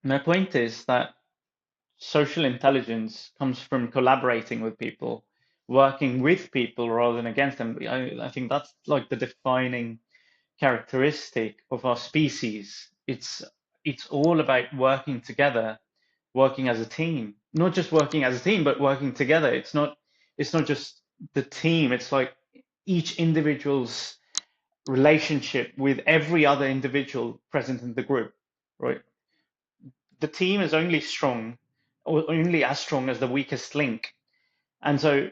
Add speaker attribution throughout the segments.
Speaker 1: My point is that social intelligence comes from collaborating with people, working with people rather than against them. I think that's like the defining characteristic of our species. It's all about working together, working as a team. Not just working as a team, but working together. It's not just the team. It's like each individual's relationship with every other individual present in the group, right? The team is only strong or only as strong as the weakest link. And so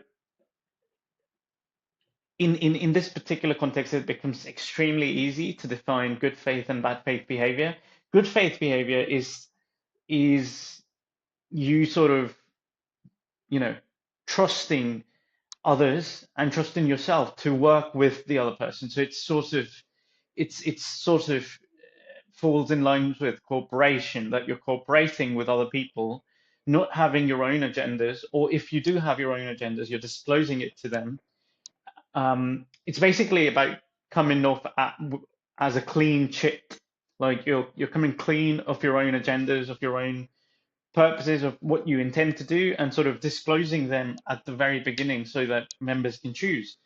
Speaker 1: in this particular context, it becomes extremely easy to define good faith and bad faith behavior. Good faith behavior is you sort of, you know, trusting others and trusting yourself to work with the other person. So it's sort of falls in line with cooperation, that you're cooperating with other people, not having your own agendas, or if you do have your own agendas, you're disclosing it to them. It's basically about coming off as a clean chit, like you're coming clean of your own agendas, of your own purposes, of what you intend to do, and sort of disclosing them at the very beginning so that members can choose.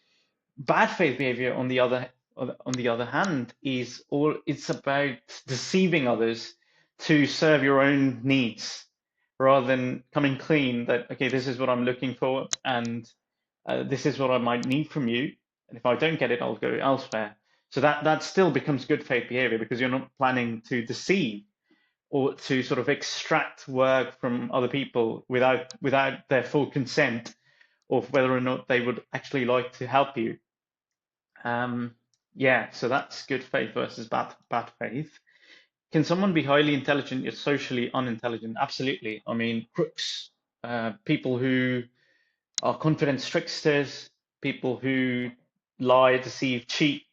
Speaker 1: Bad faith behavior, on the other hand, is all it's about deceiving others to serve your own needs, rather than coming clean that okay, this is what I'm looking for, and this is what I might need from you, and if I don't get it, I'll go elsewhere. So that still becomes good faith behavior because you're not planning to deceive or to sort of extract work from other people without their full consent of whether or not they would actually like to help you. Um, yeah, so that's good faith versus bad faith. Can someone be highly intelligent yet socially unintelligent? Absolutely. I mean, crooks, people who are confident tricksters, people who lie, deceive, cheat.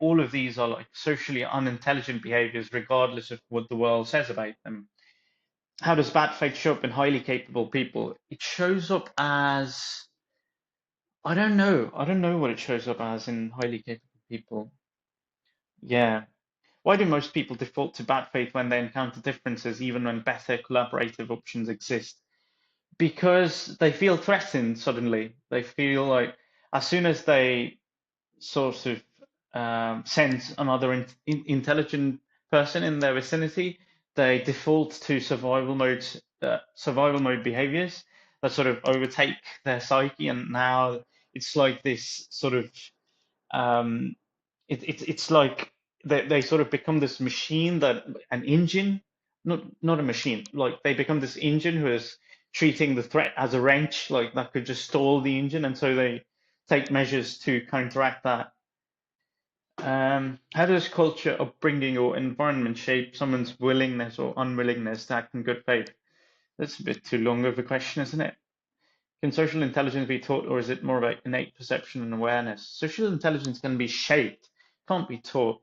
Speaker 1: All of these are like socially unintelligent behaviors, regardless of what the world says about them. How does bad faith show up in highly capable people? It shows up as, I don't know. I don't know what it shows up as in highly capable people. Yeah. Why do most people default to bad faith when they encounter differences, even when better collaborative options exist? Because they feel threatened suddenly. They feel like as soon as they sort of sense another intelligent person in their vicinity, they default to survival mode behaviors that sort of overtake their psyche, and now it's like this sort of um, it's like they sort of become this machine, that an engine, not a machine, like they become this engine who is treating the threat as a wrench, like that could just stall the engine, and so they take measures to counteract that. How does culture, upbringing, or environment shape someone's willingness or unwillingness to act in good faith? That's a bit too long of a question, isn't it? Can social intelligence be taught, or is it more about innate perception and awareness? Social intelligence can be shaped, can't be taught.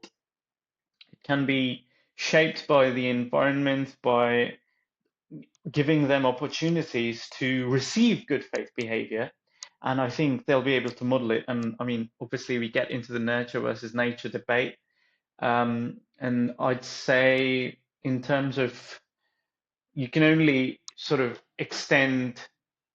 Speaker 1: It can be shaped by the environment, by giving them opportunities to receive good faith behavior. And I think they'll be able to model it. And I mean, obviously, we get into the nurture versus nature debate. And I'd say, in terms of, you can only sort of extend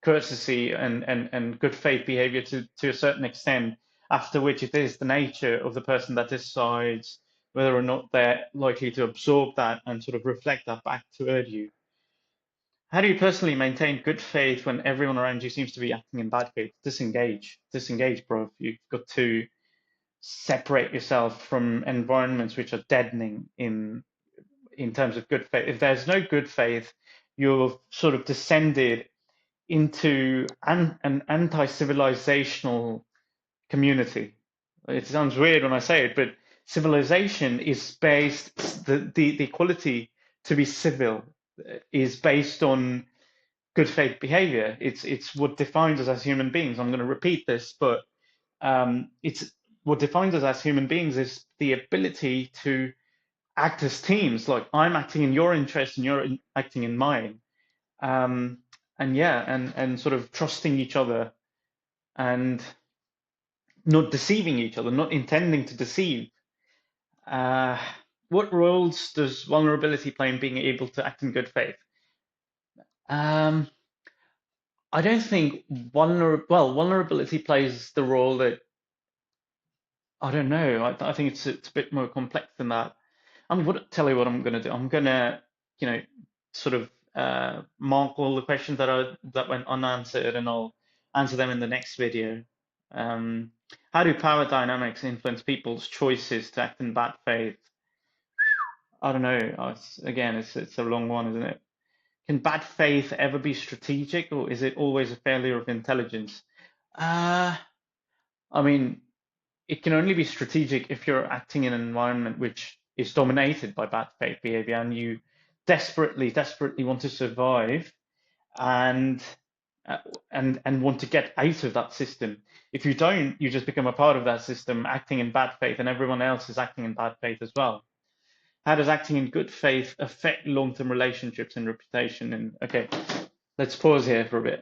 Speaker 1: courtesy and good faith behavior to a certain extent, after which it is the nature of the person that decides whether or not they're likely to absorb that and sort of reflect that back toward you. How do you personally maintain good faith when everyone around you seems to be acting in bad faith? Disengage. Disengage, bro. You've got to separate yourself from environments which are deadening in terms of good faith. If there's no good faith, you've sort of descended into an anti-civilizational community. It sounds weird when I say it, but civilization is based, the equality to be civil is based on good faith behavior. It's what defines us as human beings. I'm going to repeat this, but it's what defines us as human beings is the ability to act as teams. Like I'm acting in your interest and you're acting in mine. Um, and yeah, and sort of trusting each other and not deceiving each other, not intending to deceive. Uh, what roles does vulnerability play in being able to act in good faith? Um, I don't think vulnerability plays the role that I don't know. I think it's a bit more complex than that. Tell you what I'm going to do. I'm going to, you know, sort of mark all the questions that went unanswered, and I'll answer them in the next video. Um, how do power dynamics influence people's choices to act in bad faith? I don't know. Again, it's a long one, isn't it? Can bad faith ever be strategic, or is it always a failure of intelligence? Uh, I mean, it can only be strategic if you're acting in an environment which is dominated by bad faith behavior and you desperately want to survive and uh, and want to get out of that system. If you don't, you just become a part of that system, acting in bad faith, and everyone else is acting in bad faith as well. How does acting in good faith affect long-term relationships and reputation? And okay, let's pause here for a bit.